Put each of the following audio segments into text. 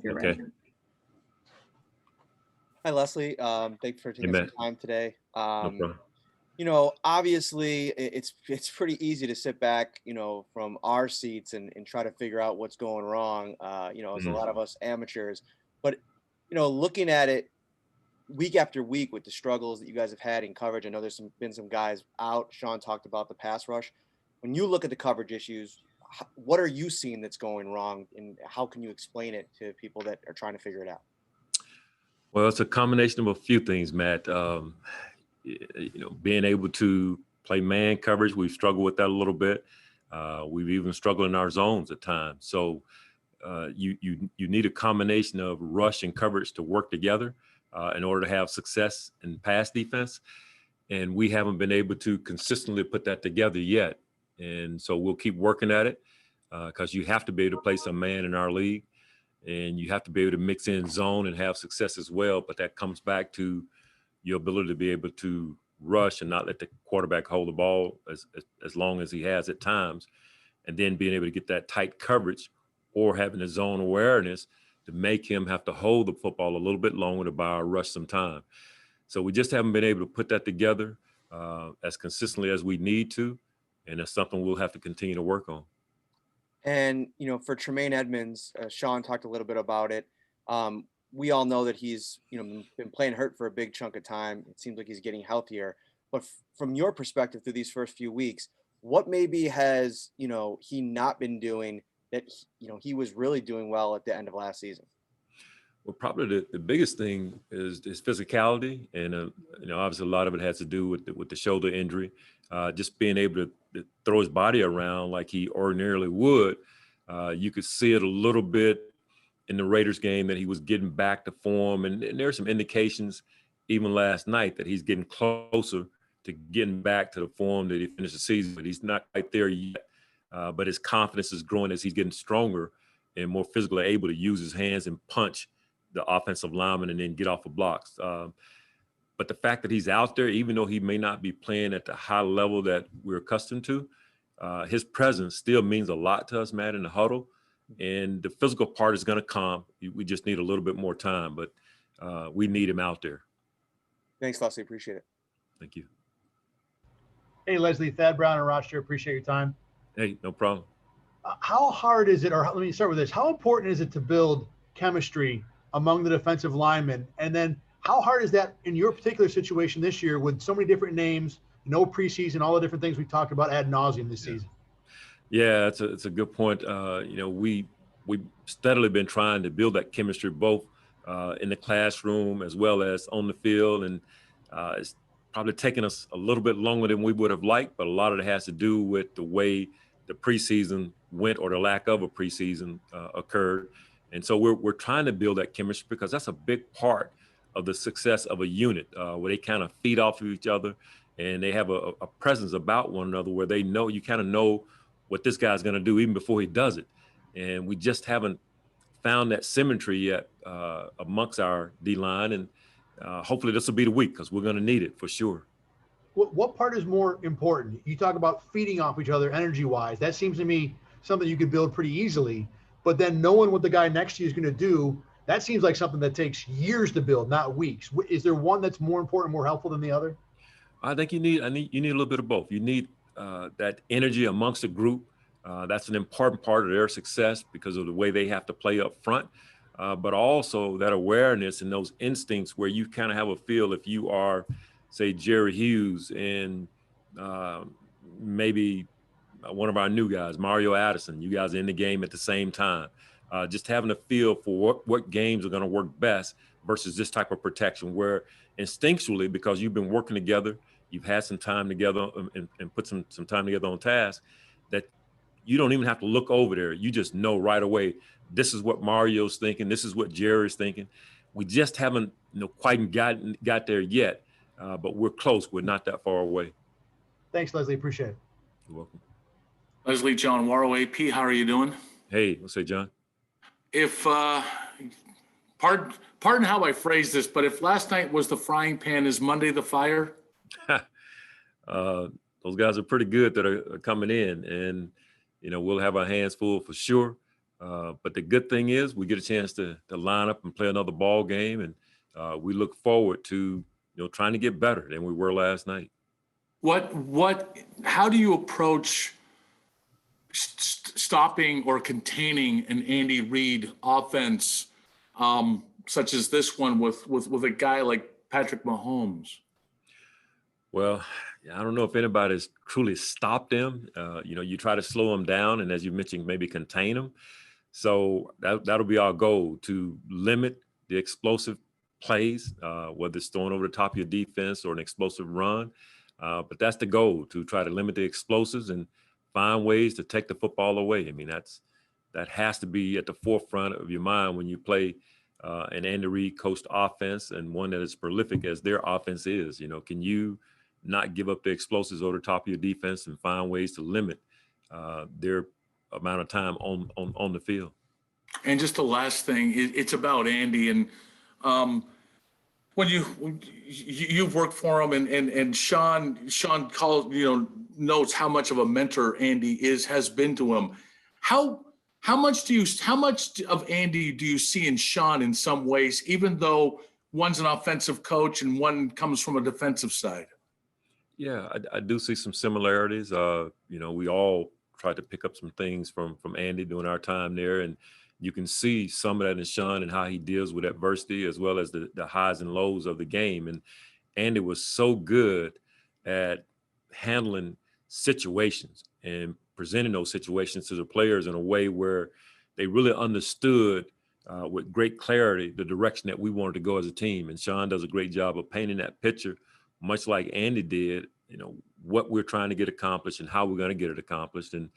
You're Okay. ready. Hi, Leslie. Thanks for Hey, taking some Matt. time today. No problem. Obviously, it's pretty easy to sit back, from our seats and try to figure out what's going wrong. As a Mhm. lot of us amateurs, but looking at it week after week with the struggles that you guys have had in coverage. I know been some guys out. Sean talked about the pass rush. When you look at the coverage issues, what are you seeing that's going wrong, and how can you explain it to people that are trying to figure it out? Well, it's a combination of a few things, Matt. Being able to play man coverage, we've struggled with that a little bit. We've even struggled in our zones at times. So you need a combination of rush and coverage to work together in order to have success in pass defense. And we haven't been able to consistently put that together yet. And so we'll keep working at it because you have to be able to play some man in our league. And you have to be able to mix in zone and have success as well. But that comes back to your ability to be able to rush and not let the quarterback hold the ball as long as he has at times, and then being able to get that tight coverage or having the zone awareness to make him have to hold the football a little bit longer to buy our rush some time. So we just haven't been able to put that together as consistently as we need to, and it's something we'll have to continue to work on. And for Tremaine Edmonds, Sean talked a little bit about it. We all know that he's been playing hurt for a big chunk of time. It seems like he's getting healthier. But from your perspective, through these first few weeks, what maybe has he not been doing that he was really doing well at the end of last season? Well, probably the biggest thing is physicality, and obviously a lot of it has to do with the shoulder injury. Just being able to throw his body around like he ordinarily would. You could see it a little bit in the Raiders game that he was getting back to form, and there are some indications even last night that he's getting closer to getting back to the form that he finished the season, but he's not quite there yet. But his confidence is growing as he's getting stronger and more physically able to use his hands and punch the offensive lineman and then get off of blocks. But the fact that he's out there, even though he may not be playing at the high level that we're accustomed to, his presence still means a lot to us, Matt, in the huddle. And the physical part is going to come. We just need a little bit more time, but we need him out there. Thanks, Leslie. Appreciate it. Thank you. Hey, Leslie, Thad Brown and Roster, appreciate your time. Hey, no problem. How hard is it, or let me start with this, how important is it to build chemistry among the defensive linemen? And then how hard is that in your particular situation this year with so many different names, no preseason, all the different things we talked about ad nauseum this season? Yeah, it's a good point. We've steadily been trying to build that chemistry both in the classroom as well as on the field, and it's probably taken us a little bit longer than we would have liked, but a lot of it has to do with the way the preseason went or the lack of a preseason occurred. And so we're trying to build that chemistry because that's a big part of the success of a unit where they kind of feed off of each other and they have a presence about one another where they know, you kind of know what this guy's going to do even before he does it. And we just haven't found that symmetry yet amongst our D-line. And hopefully this will be the week because we're going to need it for sure. What part is more important? You talk about feeding off each other energy-wise. That seems to me something you could build pretty easily. But then knowing what the guy next to you is going to do, that seems like something that takes years to build, not weeks. Is there one that's more important, more helpful than the other? I think you need a little bit of both. You need that energy amongst the group. That's an important part of their success because of the way they have to play up front. But also that awareness and those instincts where you kind of have a feel if you are, say, Jerry Hughes and maybe one of our new guys, Mario Addison, you guys are in the game at the same time. Just having a feel for what games are going to work best versus this type of protection where instinctually, because you've been working together, you've had some time together and put some time together on task, that you don't even have to look over there. You just know right away, this is what Mario's thinking. This is what Jerry's thinking. We just haven't quite got there yet, but we're close. We're not that far away. Thanks, Leslie. Appreciate it. You're welcome. Leslie, John Warrow, AP, how are you doing? Hey, what's say, John? If, pardon how I phrase this, but if last night was the frying pan, is Monday the fire? Those guys are pretty good that are coming in, and we'll have our hands full for sure. But the good thing is we get a chance to line up and play another ball game, and we look forward to trying to get better than we were last night. How do you approach stopping or containing an Andy Reid offense, such as this one with a guy like Patrick Mahomes? Well, I don't know if anybody's truly stopped him. You try to slow him down, and as you mentioned, maybe contain him. So that'll be our goal, to limit the explosive plays, whether it's throwing over the top of your defense or an explosive run. But that's the goal, to try to limit the explosives and find ways to take the football away. I mean, that has to be at the forefront of your mind when you play an Andy Reid coached offense, and one that is prolific as their offense is. Can you not give up the explosives over the top of your defense and find ways to limit their amount of time on the field? And just the last thing, it's about Andy, and when you've worked for him, and Sean calls, notes how much of a mentor Andy has been to him. How much of Andy do you see in Sean in some ways, even though one's an offensive coach and one comes from a defensive side? Yeah, I do see some similarities. We all tried to pick up some things from Andy during our time there, and you can see some of that in Sean and how he deals with adversity, as well as the highs and lows of the game. And Andy was so good at handling situations and presenting those situations to the players in a way where they really understood with great clarity the direction that we wanted to go as a team. And Sean does a great job of painting that picture, much like Andy did, what we're trying to get accomplished and how we're going to get it accomplished. And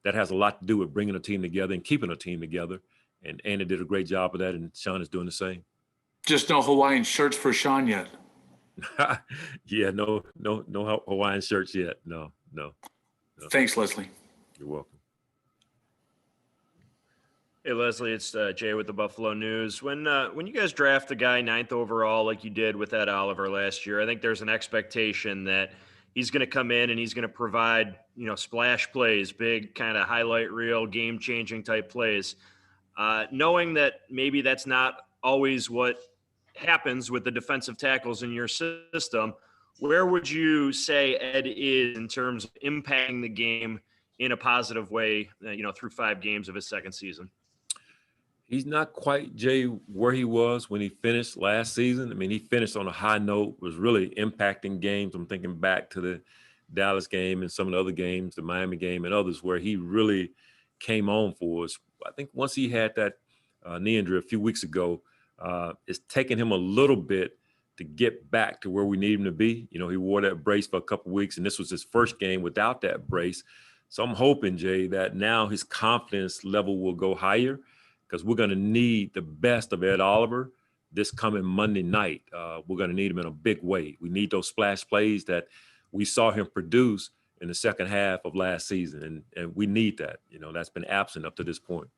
that has a lot to do with bringing a team together and keeping a team together. And Andy did a great job of that, and Sean is doing the same. Just no Hawaiian shirts for Sean yet. Yeah, no Hawaiian shirts yet. No. Thanks, Leslie. You're welcome. Hey, Leslie, it's Jay with the Buffalo News. When you guys draft a guy 9th overall, like you did with Ed Oliver last year, I think there's an expectation that he's going to come in and he's going to provide, splash plays, big kind of highlight reel, game-changing type plays. Knowing that maybe that's not always what happens with the defensive tackles in your system, where would you say Ed is in terms of impacting the game in a positive way, through 5 games of his second season? He's not quite, Jay, where he was when he finished last season. I mean, he finished on a high note, was really impacting games. I'm thinking back to the Dallas game and some of the other games, the Miami game and others, where he really came on for us. I think once he had that knee injury a few weeks ago, it's taken him a little bit to get back to where we need him to be. He wore that brace for a couple of weeks, and this was his first game without that brace. So I'm hoping, Jay, that now his confidence level will go higher, because we're going to need the best of Ed Oliver this coming Monday night. We're going to need him in a big way. We need those splash plays that we saw him produce in the second half of last season, and we need that. That's been absent up to this point.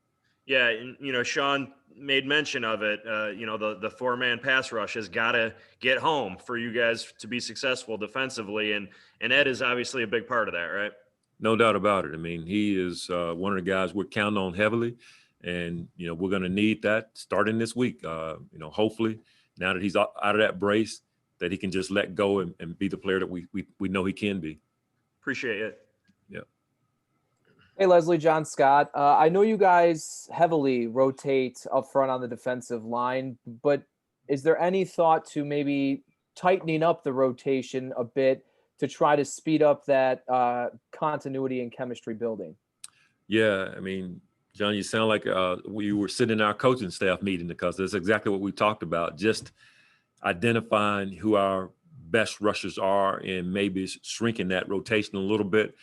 Yeah, and, Sean made mention of it. The 4-man pass rush has got to get home for you guys to be successful defensively, and Ed is obviously a big part of that, right? No doubt about it. I mean, he is one of the guys we're counting on heavily. And, we're going to need that starting this week. Hopefully, now that he's out of that brace, that he can just let go and be the player that we know he can be. Appreciate it. Yeah. Hey, Leslie, John Scott. I know you guys heavily rotate up front on the defensive line, but is there any thought to maybe tightening up the rotation a bit to try to speed up that continuity and chemistry building? Yeah, I mean, John, you sound like we were sitting in our coaching staff meeting, because that's exactly what we talked about, just identifying who our best rushers are and maybe shrinking that rotation a little bit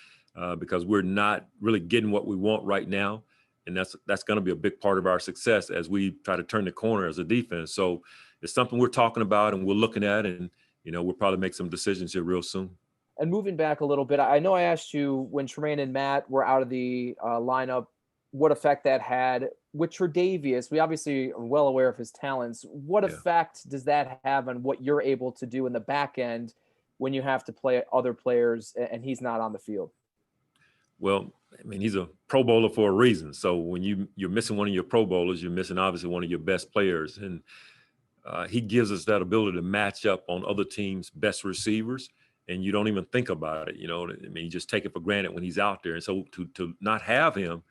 because we're not really getting what we want right now. And that's going to be a big part of our success as we try to turn the corner as a defense. So it's something we're talking about and we're looking at, and, we'll probably make some decisions here real soon. And moving back a little bit, I know I asked you when Tremaine and Matt were out of the lineup, what effect that had. With Tre'Davious, we obviously are well aware of his talents. What effect does that have on what you're able to do in the back end when you have to play other players and he's not on the field? Well, I mean, he's a Pro Bowler for a reason. So when you're missing one of your Pro Bowlers, you're missing obviously one of your best players. And he gives us that ability to match up on other teams' best receivers, and you don't even think about it. I mean, you just take it for granted when he's out there. And so to not have him,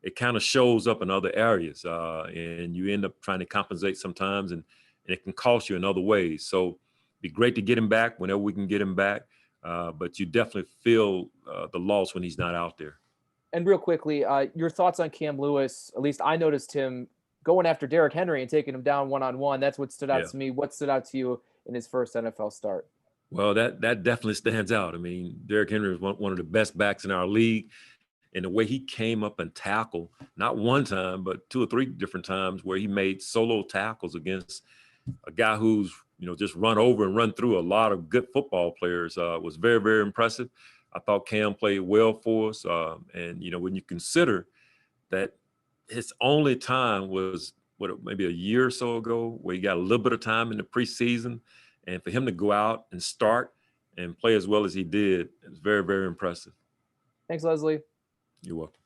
it kind of shows up in other areas, and you end up trying to compensate sometimes, and it can cost you in other ways. So it'd be great to get him back whenever we can get him back, but you definitely feel the loss when he's not out there. And real quickly, your thoughts on Cam Lewis? At least I noticed him going after Derrick Henry and taking him down one-on-one. That's what stood out to me. What stood out to you in his first NFL start? Well, that definitely stands out. I mean, Derrick Henry is one of the best backs in our league. And the way he came up and tackled, not one time, but 2 or 3 different times where he made solo tackles against a guy who's, just run over and run through a lot of good football players, was very, very impressive. I thought Cam played well for us. And, when you consider that his only time was maybe a year or so ago where he got a little bit of time in the preseason, and for him to go out and start and play as well as he did, it was very, very impressive. Thanks, Leslie. You're welcome.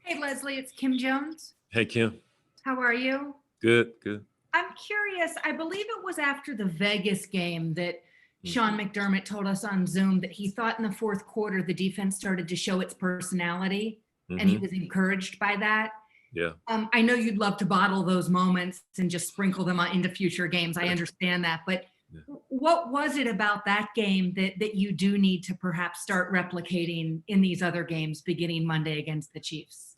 Hey, Leslie, it's Kim Jones. Hey, Kim. How are you? Good, good. I'm curious. I believe it was after the Vegas game that Sean McDermott told us on Zoom that he thought in the fourth quarter the defense started to show its personality, and he was encouraged by that. Yeah. I know you'd love to bottle those moments and just sprinkle them into future games. I understand that. But what was it about that game that you do need to perhaps start replicating in these other games beginning Monday against the Chiefs?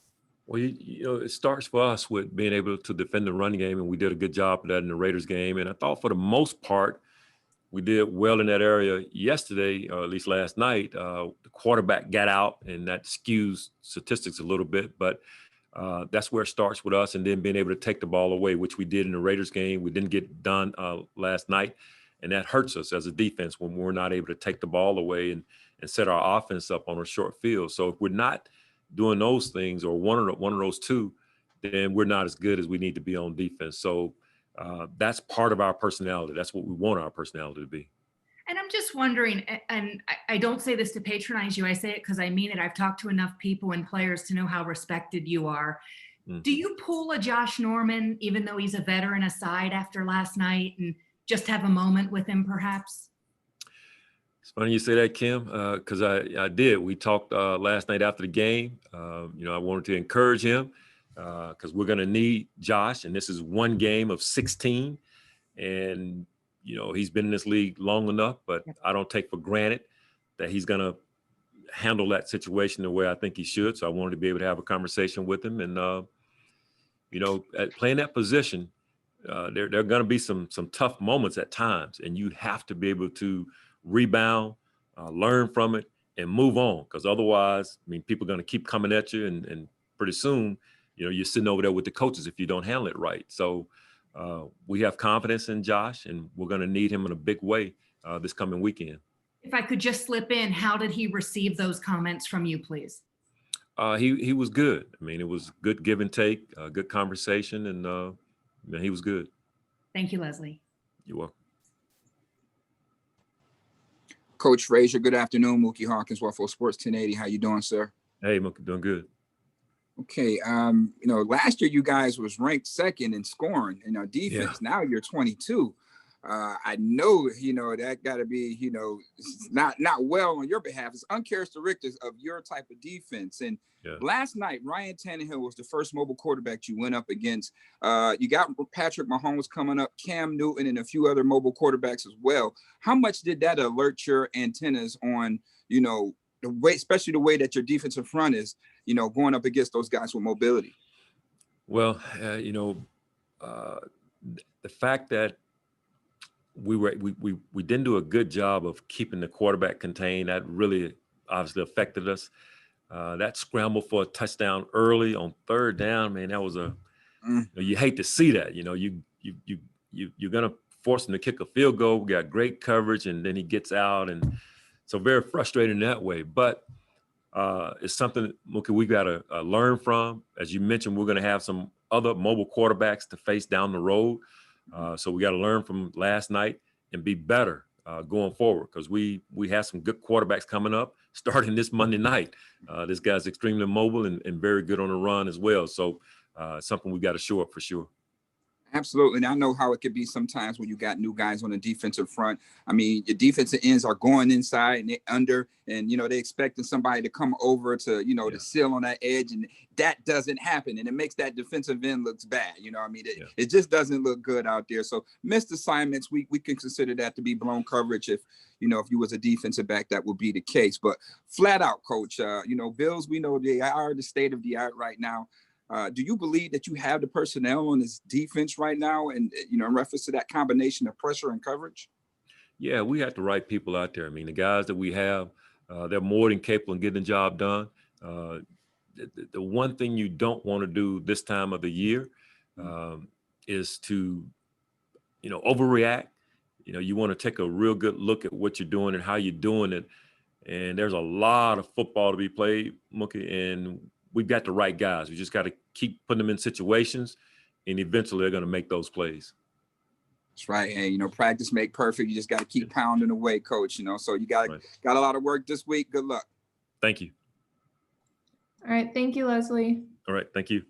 Well, it starts for us with being able to defend the run game, and we did a good job of that in the Raiders game. And I thought for the most part, we did well in that area yesterday, or at least last night. The quarterback got out, and that skews statistics a little bit. But that's where it starts with us, and then being able to take the ball away, which we did in the Raiders game. We didn't get done last night, and that hurts us as a defense when we're not able to take the ball away and set our offense up on a short field. So if we're not doing those things, or one of those two, then we're not as good as we need to be on defense. So that's part of our personality. That's what we want our personality to be. And I'm just wondering, and I don't say this to patronize you, I say it because I mean it. I've talked to enough people and players to know how respected you are. Do you pull a Josh Norman, even though he's a veteran, aside after last night and just have a moment with him perhaps? It's funny you say that, Kim, because I did. We talked last night after the game. I wanted to encourage him because we're going to need Josh, and this is one game of 16. And, he's been in this league long enough, but I don't take for granted that he's going to handle that situation the way I think he should. So I wanted to be able to have a conversation with him. And, at playing that position, there are going to be some tough moments at times, and you have to be able to rebound, learn from it, and move on. Because otherwise, people are going to keep coming at you, and pretty soon, you're sitting over there with the coaches if you don't handle it right. So we have confidence in Josh, and we're going to need him in a big way this coming weekend. If I could just slip in, how did he receive those comments from you, please? He was good. It was good give and take, good conversation, and he was good. Thank you, Leslie. You're welcome. Coach Frazier, good afternoon. Mookie Hawkins, Waffle Sports 1080. How you doing, sir? Hey, Mookie, doing good. Okay. Last year you guys was ranked second in scoring in our defense. Yeah. Now you're 22. I know, that got to be, not well on your behalf. It's uncharacteristic of your type of defense. And last night, Ryan Tannehill was the first mobile quarterback you went up against. You got Patrick Mahomes coming up, Cam Newton, and a few other mobile quarterbacks as well. How much did that alert your antennas on, the way, especially the way that your defensive front is, going up against those guys with mobility? Well, the fact that we didn't do a good job of keeping the quarterback contained, that really obviously affected us. That scramble for a touchdown early on third down, man, that was you hate to see that. You're gonna force him to kick a field goal. We got great coverage, and then he gets out, and so very frustrating that way. But it's something, Mookie, we got to learn from. As you mentioned, we're going to have some other mobile quarterbacks to face down the road. So we got to learn from last night and be better going forward, because we have some good quarterbacks coming up starting this Monday night. This guy's extremely mobile and very good on the run as well. So something we got to show up for sure. Absolutely. And I know how it could be sometimes when you got new guys on the defensive front. I mean, your defensive ends are going inside and they under, and, they're expecting somebody to come over to, to seal on that edge. And that doesn't happen. And it makes that defensive end looks bad. It just doesn't look good out there. So missed assignments, we can consider that to be blown coverage. If you was a defensive back, that would be the case. But flat out, coach, Bills, we know they are the state of the art right now. Do you believe that you have the personnel on this defense right now, and in reference to that combination of pressure and coverage? Yeah, we have the right people out there. I mean, the guys that we have, they're more than capable of getting the job done. The one thing you don't want to do this time of the year is to, overreact. You want to take a real good look at what you're doing and how you're doing it. And there's a lot of football to be played, Mookie, and we've got the right guys. We just got to keep putting them in situations, and eventually they're going to make those plays. That's right. And, practice make perfect. You just got to keep pounding away, coach, so you got a lot of work this week. Good luck. Thank you. All right. Thank you, Leslie. All right. Thank you.